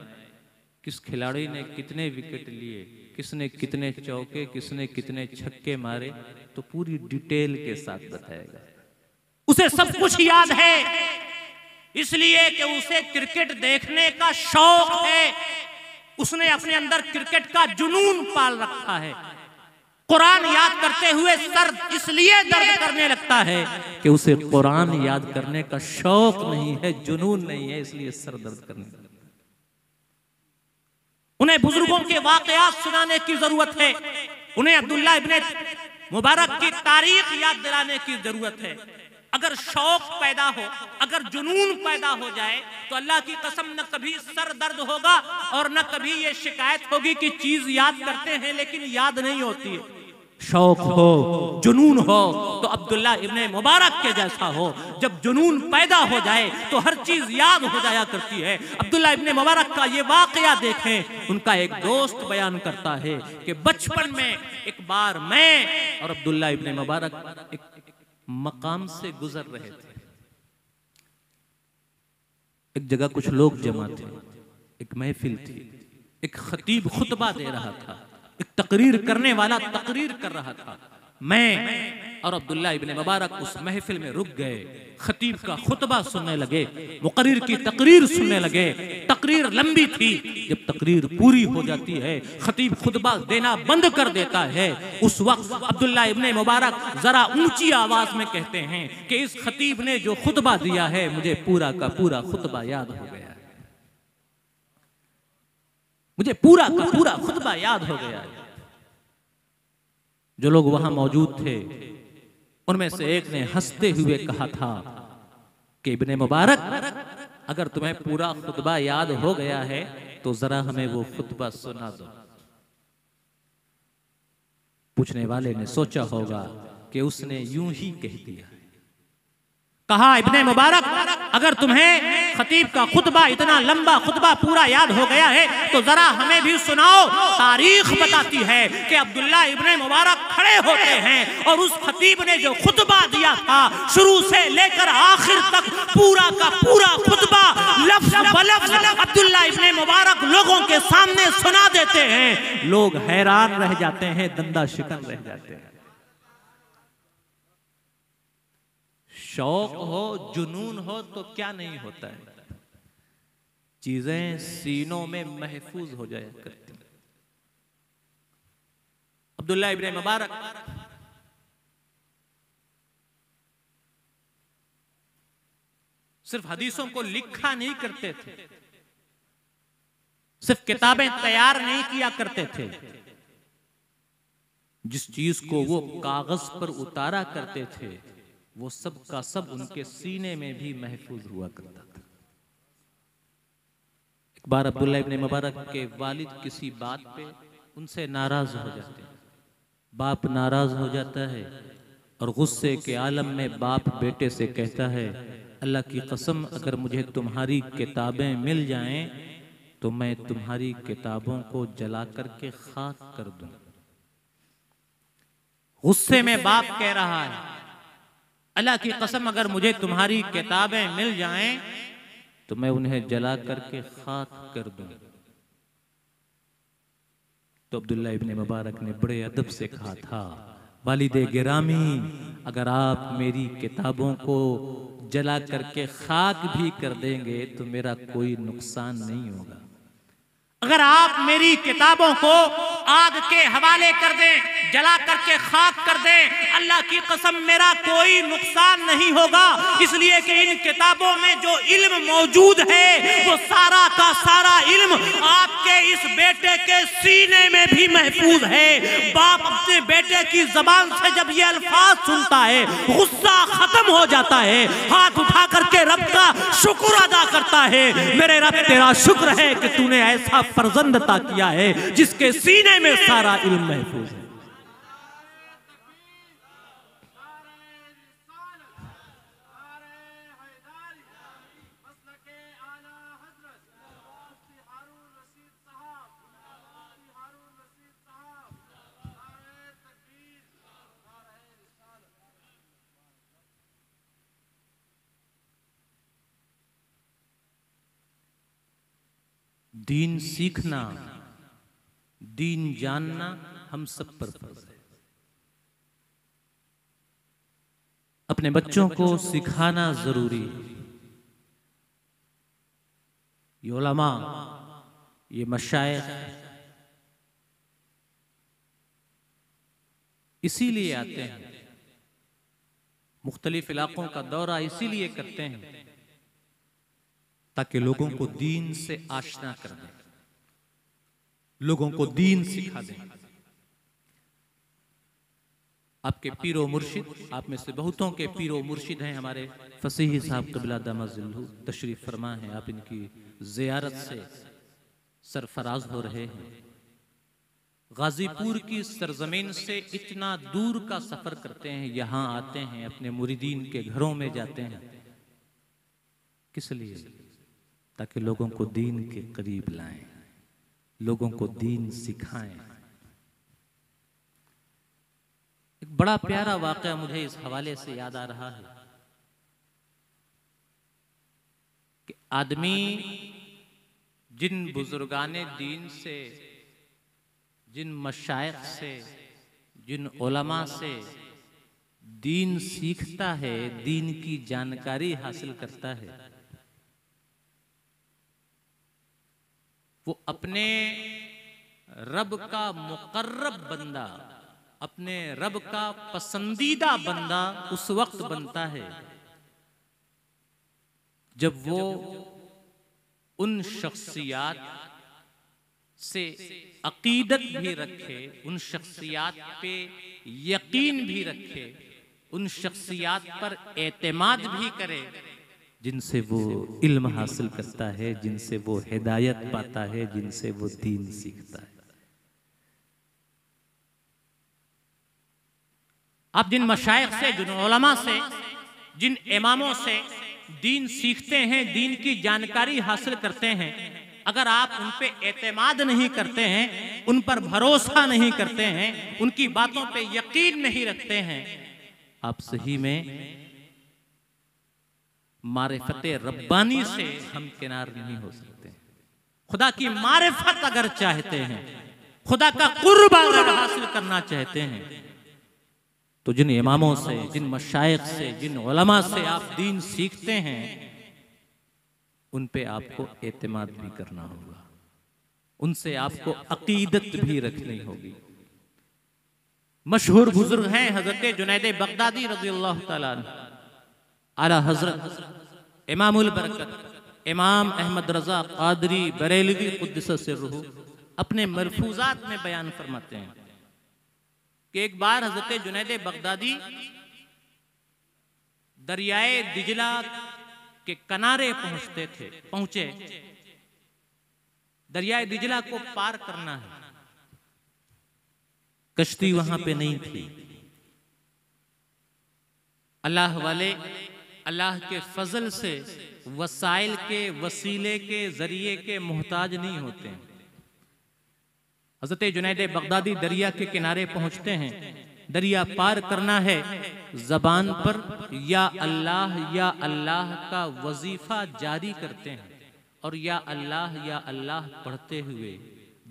किस खिलाड़ी ने कितने विकेट लिए, किसने कितने चौके, किसने कितने छक्के मारे, तो पूरी डिटेल के साथ बताएगा। उसे सब कुछ याद है, इसलिए कि उसे क्रिकेट देखने का शौक है, उसने अपने अंदर क्रिकेट का जुनून पाल रखा है। कुरान याद करते हुए सर इसलिए दर्द करने लगता है कि उसे कुरान याद करने का शौक नहीं है, जुनून नहीं है, इसलिए सर दर्द करने लगता है। उन्हें बुजुर्गों के वाकयात सुनाने की जरूरत है, उन्हें अब्दुल्ला इब्ने मुबारक की तारीख याद दिलाने की जरूरत है। अगर शौक पैदा हो, अगर जुनून पैदा हो जाए तो अल्लाह की कसम न कभी सर दर्द होगा और न कभी ये शिकायत होगी कि चीज याद करते हैं लेकिन याद नहीं होती है। शौक हो, जुनून हो तो अब्दुल्ला इब्ने मुबारक के जैसा हो। जब जुनून पैदा हो जाए तो हर चीज याद हो जाया करती है। अब्दुल्ला इब्ने मुबारक का ये वाकया देखें, उनका एक दोस्त बयान करता है कि बचपन में एक बार मैं और अब्दुल्ला इब्ने मुबारक एक मकाम से गुजर रहे थे। एक जगह कुछ लोग जमा थे, एक महफिल थी, एक खतीब खुतबा दे रहा था, एक तकरीर करने वाला तकरीर कर रहा था। मैं और अब्दुल्ला इब्ने मुबारक उस महफिल में रुक गए, खतीब का खुतबा सुनने लगे, मुकर्रिर की तकरीर सुनने लगे। तकरीर लंबी थी, जब तकरीर पूरी हो जाती है खतीब खुतबा देना बंद कर देता है। उस वक्त अब्दुल्ला इब्ने मुबारक जरा ऊंची आवाज में कहते हैं कि इस खतीब ने जो खुतबा दिया है मुझे पूरा का पूरा खुतबा याद हो गया है, मुझे पूरा का पूरा खुतबा याद हो गया है। जो लोग वहां मौजूद थे उनमें से एक ने हंसते हुए कहा था कि इब्ने मुबारक, अगर तुम्हें पूरा खुतबा याद हो गया है तो जरा हमें वो खुतबा सुना दो। पूछने वाले ने सोचा होगा कि उसने यूं ही कह दिया। कहा, इब्ने मुबारक, अगर तुम्हें खतीब का खुतबा, इतना लंबा खुतबा पूरा याद हो गया है तो जरा हमें भी सुनाओ। तारीख बताती है कि अब्दुल्ला इब्ने मुबारक खड़े होते हैं और उस खतीब ने जो खुतबा दिया था शुरू से लेकर आखिर तक पूरा का पूरा खुतबा लफ्ज बलफ्ज अब्दुल्ला इब्ने मुबारक लोगों के सामने सुना देते हैं। लोग हैरान रह जाते हैं, दंदा शिकन रह जाते हैं। शौक हो, जुनून हो तो क्या नहीं होता है, चीजें सीनों में महफूज हो जाया करती हैं। अब्दुल्ला इब्ने मुबारक सिर्फ हदीसों को लिखा नहीं करते थे, सिर्फ किताबें तैयार नहीं किया करते थे, जिस चीज को वो कागज पर उतारा करते थे वो सब का सब उनके सीने में भी महफूज हुआ करता था। एक बार अब्दुल्लाह इब्न मुबारक के वालिद किसी बात पे उनसे नाराज हो जाते हैं। बाप नाराज हो जाता है और गुस्से के आलम में बाप बेटे से कहता है, अल्लाह की कसम अगर मुझे तुम्हारी किताबें मिल जाएं तो मैं तुम्हारी किताबों को जला करके खाक कर दूं। गुस्से में बाप कह रहा है, अल्लाह की कसम अगर मुझे तुम्हारी किताबें मिल जाएं तो मैं उन्हें जला करके खाक कर दूं। तो अब्दुल्लाह इब्न मुबारक ने बड़े अदब से कहा था, वालिदे गिरामी अगर आप मेरी किताबों को जला करके खाक भी कर देंगे तो मेरा कोई नुकसान नहीं होगा। अगर आप मेरी किताबों को आग के हवाले कर दें, जला करके खाक कर दें, अल्लाह की कसम मेरा कोई नुकसान नहीं होगा, इसलिए कि इन किताबों में जो इल्म मौजूद है वो सारा का सारा इल्म आपके इस बेटे के सीने में भी महफूज है। बाप अपने बेटे की जबान से जब ये अल्फाज सुनता है गुस्सा खत्म हो जाता है, हाथ उठा करके रब का शुक्र अदा करता है, मेरे रब तेरा शुक्र है कि तूने ऐसा फर्जंद अता किया है जिसके सीने में सारा इल्म महफूज है। दीन सीखना, दीन जानना हम सब पर फर्ज है। अपने बच्चों को सिखाना जरूरी है। ये उलमा, ये मशाइख इसीलिए आते हैं, मुख्तलिफ इलाकों का दौरा इसीलिए करते हैं ताकि लोगों को दीन से आशना कर दें, लोगों को दीन सिखा दें। आपके पीरो मुर्शिद, आप में से बहुतों के पीरो मुर्शिद हैं हमारे फसीही साहब क़िबला दामद तशरीफ फरमा हैं। आप इनकी ज़ियारत से सरफराज हो रहे हैं। गाजीपुर की सरजमीन से इतना दूर का सफर करते हैं, यहाँ आते हैं, अपने मुरीदीन के घरों में जाते हैं। किस लिए? ताकि लोगों को दीन के करीब लाएं, लोगों को दीन सिखाएं। एक बड़ा प्यारा वाक़या मुझे इस हवाले से याद आ रहा है कि आदमी जिन बुजुर्गाने दीन से, जिन मशाइख से, जिन उलमा से दीन सीखता है, दीन की जानकारी हासिल करता है, वो अपने रब का मुकर्रब बंदा, अपने रब का पसंदीदा बंदा उस वक्त बनता है जब वो उन शख्सियात से अकीदत भी रखे, उन शख्सियात पे यकीन भी रखे, उन शख्सियात पर एतमाद भी करे जिनसे वो इल्म हासिल करता है, जिनसे वो हिदायत पाता है, जिनसे वो दीन सीखता है। आप जिन मशाइख से, जिन उलमा से, जिन इमामों से दीन सीखते हैं, दीन की जानकारी हासिल करते हैं, अगर आप उन पे एतमाद नहीं करते हैं, उन पर भरोसा नहीं करते हैं, उनकी बातों पे यकीन नहीं रखते हैं, आप सही में मारिफत रब्बानी से हम किनार नहीं हो सकते। खुदा की मारिफत अगर चाहते हैं, खुदा का कुर्ब अगर हासिल करना चाहते हैं, तो जिन इमामों से, जिन मशाइख से, जिन उलमा से आप दीन सीखते हैं, उन पे आपको एतमाद भी करना होगा, उनसे आपको अकीदत भी रखनी होगी। मशहूर बुजुर्ग हैं हजरत जुनैद बगदादी रज़ियल्लाहु ताला अन्हु, आला हजरत इमामुल बरकत इमाम अहमद रजा कादरी बरेलवी कुद्दस सिर्रुहु अपने मरफूजात में बयान फरमाते हैं कि एक बार हजरत जुनैद बगदादी दरियाए दिजला के किनारे पहुंचे। दरियाए दिजला को पार करना है, कश्ती वहां पे नहीं थी। अल्लाह वाले अल्लाह के फजल से वसाइल के, वसीले के, जरिए के मोहताज नहीं होते। हजरत जुनैद बगदादी दरिया के किनारे पहुंचते हैं, दरिया पार करना है। जबान पर या अल्लाह का वजीफा जारी करते हैं और या अल्लाह पढ़ते हुए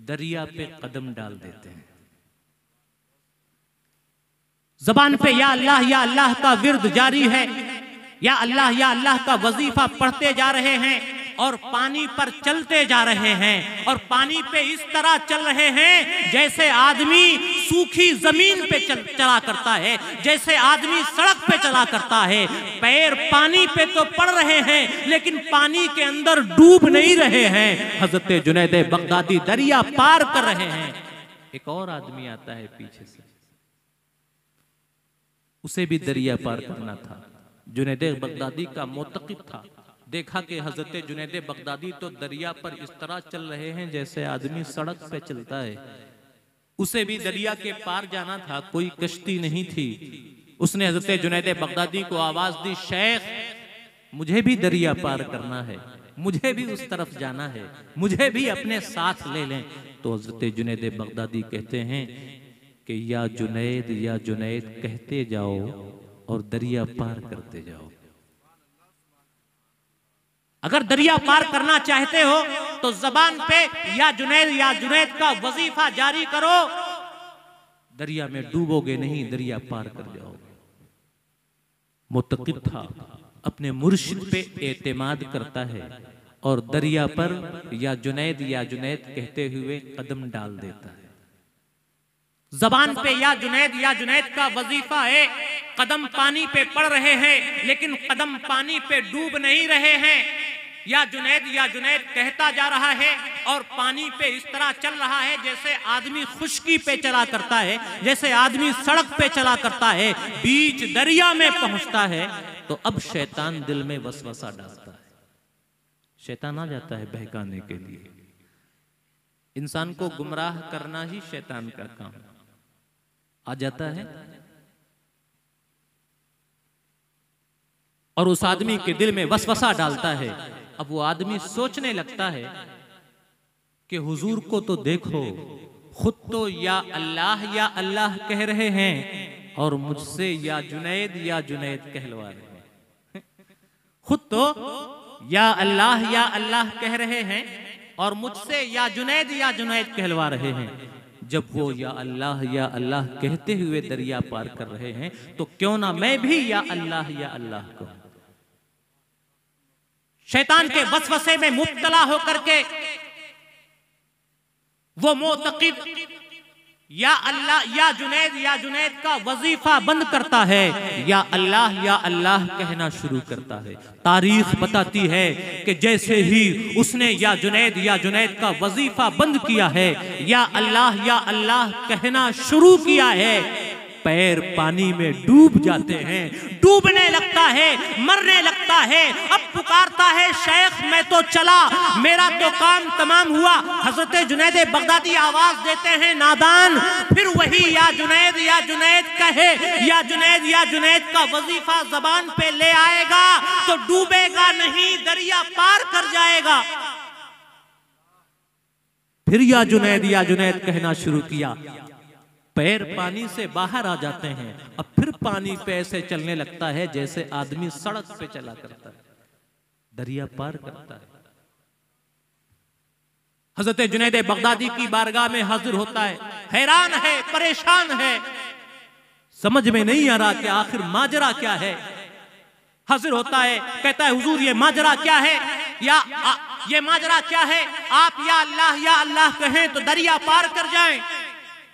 दरिया पे कदम डाल देते हैं। जबान पे या अल्लाह का विर्द जारी है, या अल्लाह का वजीफा पढ़ते जा रहे हैं और पानी पर चलते जा रहे हैं। और पानी पे इस तरह चल रहे हैं जैसे आदमी सूखी जमीन पे चला करता है, जैसे आदमी सड़क पे चला करता है। पैर पानी पे तो पड़ रहे हैं लेकिन पानी के अंदर डूब नहीं रहे हैं। हजरत जुनैद बगदादी दरिया पार कर रहे हैं। एक और आदमी आता है पीछे से, उसे भी दरिया पार करना था। जुनैद बगदादी का मोतकिब था, देखा कि हजरत जुनैद बगदादी तो दरिया पर इस तरह चल रहे हैं जैसे आदमी सड़क पे चलता है। उसे भी दरिया के पार जाना था, कोई कश्ती नहीं थी। उसने हजरत जुनैद बगदादी को आवाज दी, शेख मुझे भी दरिया पार करना है, मुझे भी उस तरफ जाना है, मुझे भी अपने साथ ले लें। तो हजरत जुनैद बगदादी कहते हैं कि या जुनैद कहते जाओ और दरिया पार करते जाओ। अगर दरिया पार करना चाहते हो तो जबान पे या जुनैद का वजीफा जारी करो, दरिया में डूबोगे नहीं, दरिया पार कर जाओगे। मुतकिब था, अपने मुर्शिद पे एतमाद करता है और दरिया पर या जुनैद कहते हुए कदम डाल देता है। जबान पे या जुनैद का वजीफा है। कदम पानी पे पड़ रहे हैं लेकिन कदम पानी पे डूब नहीं रहे हैं। या जुनैद कहता जा रहा है और पानी पे इस तरह चल रहा है जैसे आदमी खुश्की पे चला करता है, जैसे आदमी सड़क पे चला करता है। बीच दरिया में पहुंचता है तो अब शैतान दिल में वसवसा डालता है। शैतान आ जाता है बहकाने के लिए। इंसान को गुमराह करना ही शैतान का काम आ जाता है। और उस आदमी के दिल में वसवसा डालता है। अब वो आदमी सोचने लगता है कि हुजूर को तो देखो, खुद तो या अल्लाह कह रहे हैं और मुझसे या जुनैद कहलवा रहे हैं। खुद तो या अल्लाह कह रहे हैं और मुझसे या जुनैद कहलवा रहे हैं। जब वो या अल्लाह कहते हुए दरिया पार कर रहे हैं तो क्यों ना मैं भी या अल्लाह कहूं। शैतान के वसवसे में मुब्तला होकर के वो मोतकिब या जुनैद का वजीफा बंद करता है, या अल्लाह कहना शुरू करता है। तारीख बताती है कि जैसे ही उसने या जुनैद का वजीफा बंद किया है, या अल्लाह कहना शुरू किया है, पैर पानी में डूब जाते हैं, डूबने लगता है, मरने लगता है। अब पुकारता है, शेख मैं तो चला, मेरा तो काम तमाम हुआ। हजरत जुनैद बगदादी आवाज देते हैं, नादान, फिर वही या जुनैद कहे, या जुनैद का वजीफा जबान पे ले आएगा तो डूबेगा नहीं, दरिया पार कर जाएगा। फिर या जुनैद कहना शुरू किया, पैर पानी से बाहर आ जाते हैं। अब फिर पानी पे ऐसे चलने लगता है जैसे आदमी सड़क पे चला करता है, दरिया पार करता है। हजरत जुनैद बगदादी की बारगाह में हाजिर होता है, हैरान है, परेशान है, समझ में नहीं आ रहा कि आखिर माजरा क्या है। हाजिर होता है, कहता है, हुजूर ये माजरा क्या है, ये माजरा क्या है? आप या अल्लाह कहें तो दरिया पार कर जाएं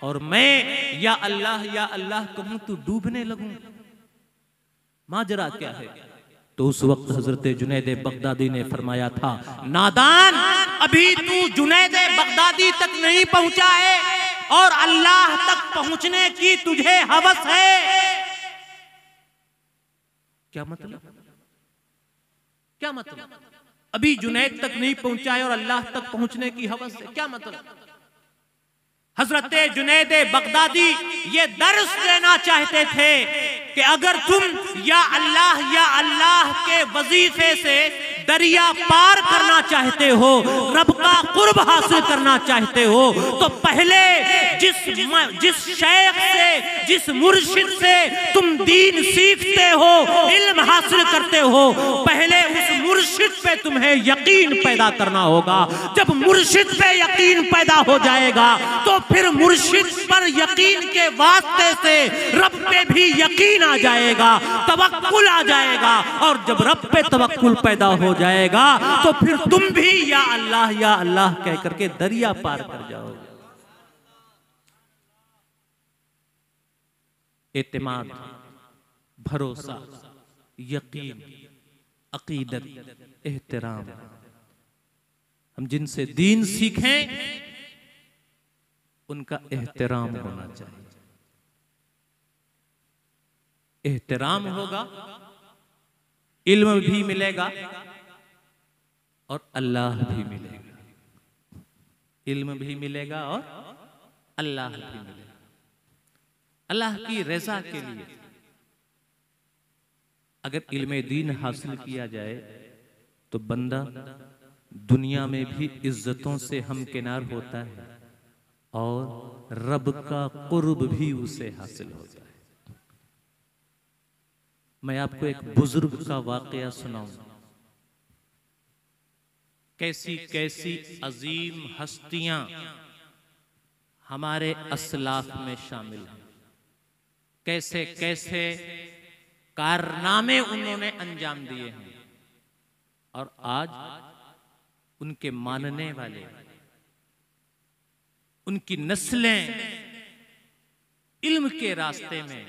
और मैं या अल्लाह कहूं तो डूबने लगूं। माजरा क्या है? तो उस वक्त हजरत जुनैद बगदादी ने फरमाया था, नादान, अभी तू जुनैद बगदादी तक नहीं पहुंचा है और अल्लाह तक पहुंचने की तुझे हवस है। क्या मतलब? क्या मतलब? अभी जुनैद तक नहीं पहुंचा है और अल्लाह तक पहुंचने की हवस है, क्या मतलब? हजरत जुनैद बगदादी ये दर्स देना चाहते थे कि अगर तुम या अल्लाह के वजीफे से दरिया पार करना चाहते हो, रब का कुर्ब हासिल करना चाहते हो, तो पहले जिस शेख से, जिस मुर्शिद से तुम दीन सीखते हो, इल्म हासिल करते हो, पहले उस मुर्शिद पे तुम्हें यकीन पैदा करना होगा। जब मुर्शिद पे यकीन पैदा हो जाएगा तो फिर मुर्शिद पर यकीन के वास्ते से रब पे भी यकीन आ जाएगा, तवक्कुल आ जाएगा। और जब रब पे तवक्कुल पैदा हो जाएगा तो फिर तुम भी या अल्लाह कह करके दरिया पार कर जाओगे। एतमाद, भरोसा, यकीन, अकीदत, एहतराम, हम जिनसे दीन सीखें उनका एहतराम होना चाहिए। एहतराम होगा, इल्म भी मिलेगा और अल्लाह भी मिलेगा। इल्म भी मिलेगा और अल्लाह भी मिलेगा। अल्लाह की रज़ा के लिए अगर इल्म दीन हासिल किया जाए तो बंदा दुनिया में भी इज्जतों से हमकिनार होता है और रब का कुर्ब भी उसे हासिल होता है। मैं आपको एक बुजुर्ग का वाकया सुनाऊं। कैसी कैसी अजीम हस्तियां हमारे असलाफ में शामिल हैं, कैसे कैसे कारनामे उन्होंने अंजाम दिए हैं और आज उनके मानने वाले, उनकी नस्लें इल्म के रास्ते में,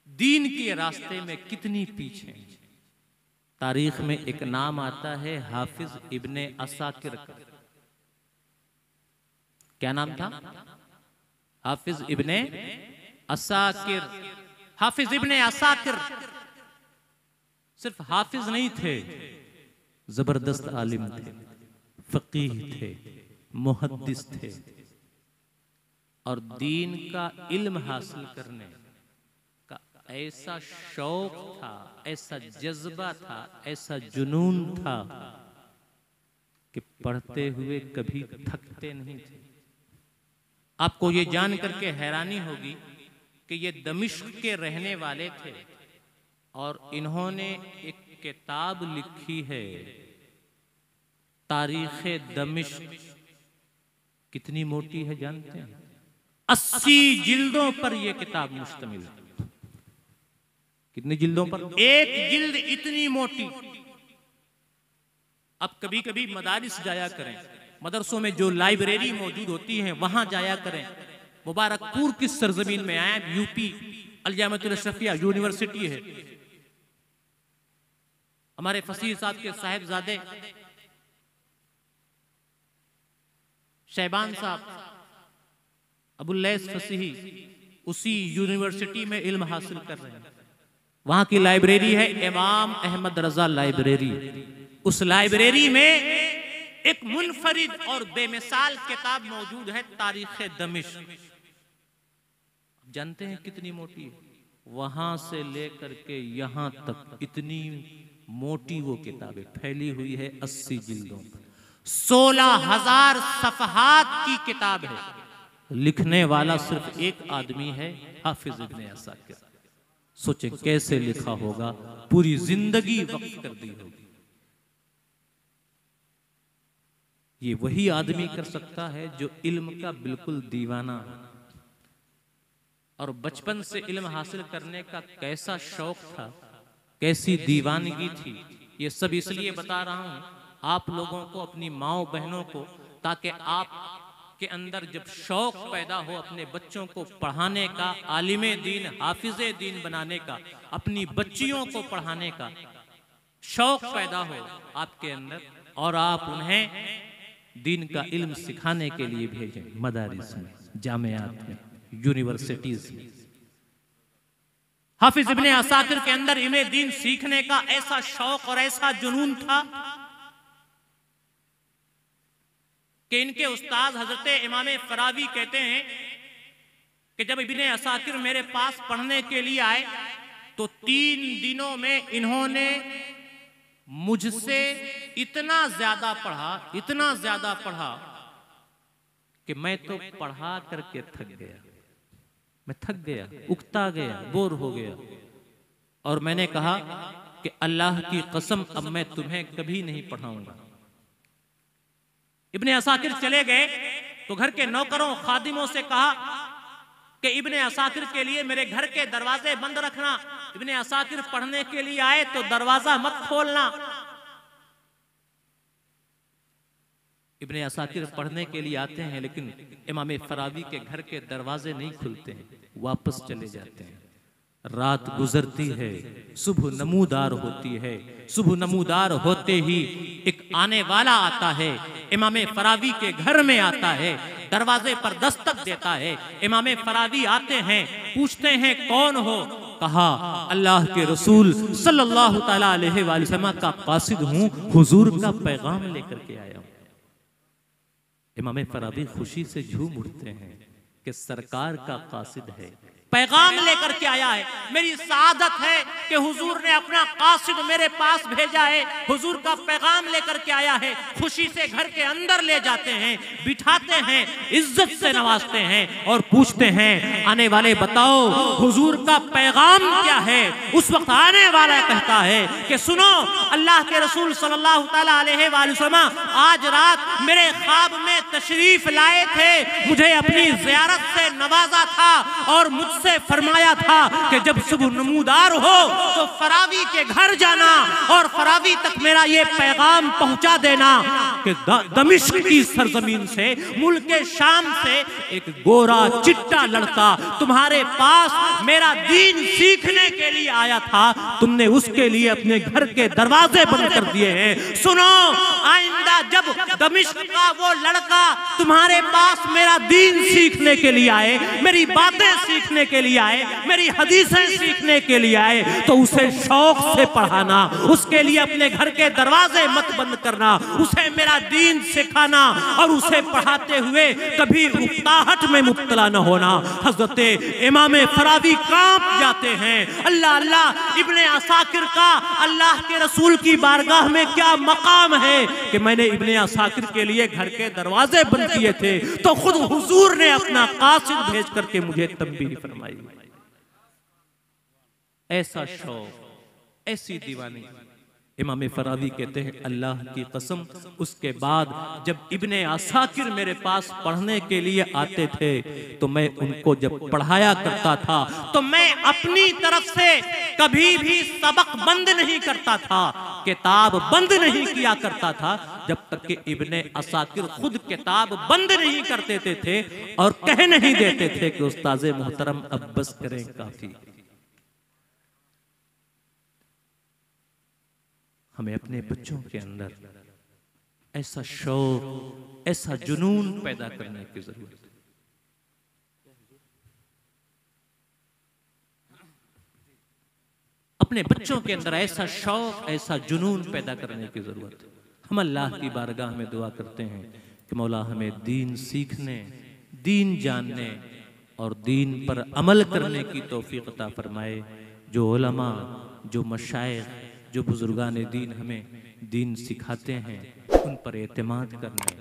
दीन के रास्ते में कितनी पीछे हैं। तारीख में एक नाम आता है हाफिज इब्ने असाकिर का। क्या नाम था? हाफिज इब्ने असाकिर। हाफिज इब्ने असाकिर सिर्फ हाफिज नहीं थे, जबरदस्त आलिम थे, फकीह थे, मुहद्दिस थे और दीन का इल्म हासिल करने का ऐसा शौक था, ऐसा जज्बा था, ऐसा जुनून था कि पढ़ते हुए कभी थकते नहीं थे। आपको ये जान करके हैरानी होगी कि ये दमिश्क के रहने वाले थे और इन्होंने एक किताब लिखी है, तारीख़े दमिश्क। कितनी मोटी है जानते हैं? 80 जिल्दों पर यह किताब मुश्तमिल है। कितनी जिल्दों पर? एक जिल्द इतनी मोटी। अब कभी कभी मदारिस जाया करें, मदरसों में जो लाइब्रेरी मौजूद होती है वहां जाया करें। मुबारकपुर की सरजमीन में आए, यूपी अल-जामिअतुल अशरफिया यूनिवर्सिटी है। हमारे फसीह साहब के साहिबजादे शहबान साहब अबुल्लैस फसीही उसी यूनिवर्सिटी में इल्म हासिल कर रहे हैं। वहां की लाइब्रेरी है इमाम अहमद रजा लाइब्रेरी। उस लाइब्रेरी में एक मुनफरिद और बेमिसाल किताब मौजूद है, तारीख़े दमिश्क। जानते हैं कितनी मोटी है? वहां से लेकर के यहां तक इतनी मोटी वो किताबें फैली हुई है, 80 जिल्दों पर। 16,000 सफ़हात की किताब है। लिखने वाला सिर्फ एक आदमी है, हाफिज इब्ने असाकिर। सोचे कैसे लिखा होगा, पूरी जिंदगी वक्फ कर दी होगी। ये वही आदमी कर सकता है जो इल्म का बिल्कुल दीवाना है और बचपन से इल्म हासिल करने का कैसा शौक था, कैसी दीवानगी थी। ये सब इसलिए बता रहा हूं आप लोगों को, अपनी माओ बहनों को, ताकि आप के अंदर जब शौक पैदा हो अपने बच्चों को पढ़ाने का, आलिमे दीन, हाफिजे दीन बनाने का, अपनी बच्चियों को पढ़ाने का शौक पैदा हो आपके अंदर और आप उन्हें दीन का इल्म सिखाने के लिए भेजें, मदारिस में, जामियात में, यूनिवर्सिटीज में। हाफिज इब्ने असाकिर के अंदर इल्म दीन सीखने का ऐसा शौक और ऐसा जुनून था कि इनके उस्ताद हजरत इमाम फरावी कहते हैं कि जब इब्ने असाकिर मेरे पास पढ़ने के लिए आए तो 3 दिनों में इन्होंने मुझसे इतना ज्यादा पढ़ा कि मैं तो पढ़ा करके थक गया, उकता गया, बोर हो गया। और मैंने कहा कि अल्लाह की कसम अब मैं तुम्हें कभी नहीं पढ़ाऊंगा। इब्ने असाकिर चले गए तो घर के नौकरों खादिमों से कहा कि इब्ने असाकिर के लिए मेरे घर के दरवाजे बंद रखना, इब्ने असाकिर पढ़ने के लिए आए तो दरवाजा मत खोलना। इब्ने असाकिर पढ़ने के लिए आते हैं लेकिन इमाम फरावी के घर के दरवाजे नहीं खुलते हैं, वापस चले जाते हैं। रात गुजरती है, सुबह नमूदार होती है। सुबह नमूदार होते ही एक आने वाला आता है, इमाम फरावी के घर में आता है, दरवाजे पर दस्तक देता है। इमाम फरावी आते हैं, पूछते हैं कौन हो? कहा अल्लाह के रसूल सल्लल्लाहु तआला अलैहि वसल्लम का कासिद हूं, हुजूर का पैगाम लेकर के आया हूं। इमाम फरावी खुशी से झूम उठते हैं कि सरकार का कासिद है, पैगाम लेकर के आया है। मेरी सादत है कि हुजूर ने अपना कासिद मेरे पास भेजा है, हुजूर का पैगाम लेकर के आया है। खुशी से घर के अंदर ले जाते हैं, बिठाते हैं, इज्जत से नवाजते हैं और पूछते हैं आने वाले बताओ हुजूर का पैगाम क्या है? उस वक्त आने वाला कहता है कि सुनो, अल्लाह के रसूल सल्लल्लाहु तआला अलैहि वसल्लम आज रात मेरे ख्वाब में तशरीफ लाए थे, मुझे अपनी ज़ियारत से नवाजा था और मुझसे फरमाया था कि जब सुबह नमूदार हो तो फरावी के घर जाना और फरावी तक मेरा ये पैगाम पहुंचा देना कि दमिश्क की सरजमीन से, मुल्क शाम से एक गोरा चिट्टा लड़का तुम्हारे पास मेरा दीन सीखने के लिए आया था, तुमने उसके लिए अपने घर के दरवाजे बंद कर दिए हैं। सुनो, आइंदा जब दमिश्क का वो लड़का तुम्हारे पास मेरा दीन सीखने के लिए आए, मेरी बातें सीखने के लिए आए, मेरी हदीसें सीखने के लिए आए, तो उसे शौक से पढ़ाना, उसके लिए अपने घर के दरवाजे मत बंद करना, उसे मेरा दीन सिखाना और उसे पढ़ाते हुए कभी उकताहट में मुब्तला न होना। हजरत इमाम फरावी कांप जाते हैं। अल्लाह अल्लाह, इब्ने असाकिर का अल्लाह के रसूल की बारगाह में क्या मकाम है कि मैंने इब्ने असाकिर के लिए घर के दरवाजे बंद किए थे तो खुद हुजूर ने अपना कासिद भेज करके मुझे तंबीह फरमाई। ऐसा शौक, ऐसी दीवानी। इमाम फरावी कहते हैं अल्लाह की कसम, उसके बाद जब इब्ने असाकिर मेरे पास पढ़ने के लिए आते थे तो मैं उनको जब पढ़ाया करता था तो मैं अपनी तरफ से कभी भी सबक बंद नहीं करता था, किताब बंद नहीं किया करता था, जब तक कि इब्ने असाकिर खुद किताब बंद नहीं कर देते थे और कह नहीं देते थे कि उस्ताज़े मोहतरम अब बस करें, काफी। हमें अपने बच्चों के अंदर ऐसा शौक, ऐसा जुनून पैदा करने की जरूरत है। अपने बच्चों के अंदर ऐसा शौक, ऐसा जुनून पैदा करने की जरूरत है। हम अल्लाह की बारगाह में दुआ करते हैं कि मौला हमें दीन सीखने, दीन जानने और दीन पर अमल करने की तौफीक अता फरमाए। जो उलमा, जो मशाइख, जो बुजुर्गान दीन हमें दीन सिखाते हैं, उन पर एतमाद करने,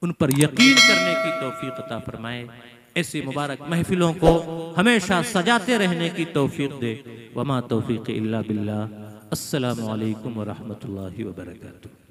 उन पर यकीन करने की तौफीक अता फरमाए। ऐसी मुबारक महफिलों को हमेशा सजाते रहने की तौफीक दे। वमा तौफीक इल्ला बिल्लाह। अस्सलामु अलैकुम व रहमतुल्लाहि व बरकातुहू।